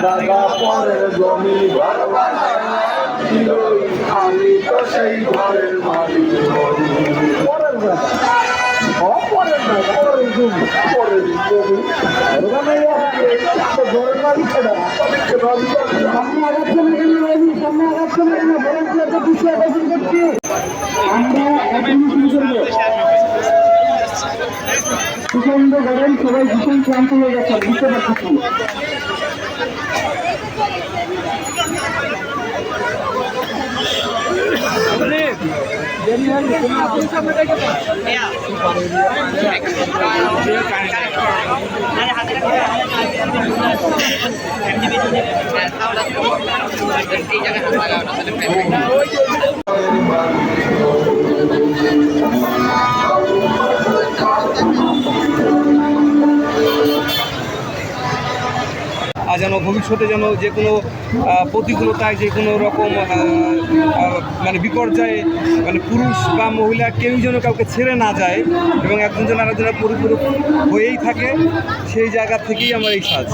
দাদা পরের জমি ঘর বানাইল, আমি তো সেই ঘরের মালিক। পরের দাদা পরের দাদা পরের জমি পরের জমি ঘরের মালিক। সামনে আগাচ্ছেন সামনে আগাচ্ছেন ভলেন্টিয়ারদের পিছিয়ে আকর্ষণ করছি। আমরা এখন শুরু করবো। প্রচন্ড গরম, সবাই ভীষণ ক্লান্ত হয়ে গেছে, বুঝতে পারছি। যেন ভবিষ্যতে যেন যে কোনো প্রতিকূলতায়, যে কোনো রকম মানে বিপর্যয়ে মানে পুরুষ বা মহিলা কেউই যেন কাউকে ছেড়ে না যায় এবং একজন যেন আরেকজনের পরিপূরক হয়েই থাকে, সেই জায়গা থেকেই আমার এই সাজ।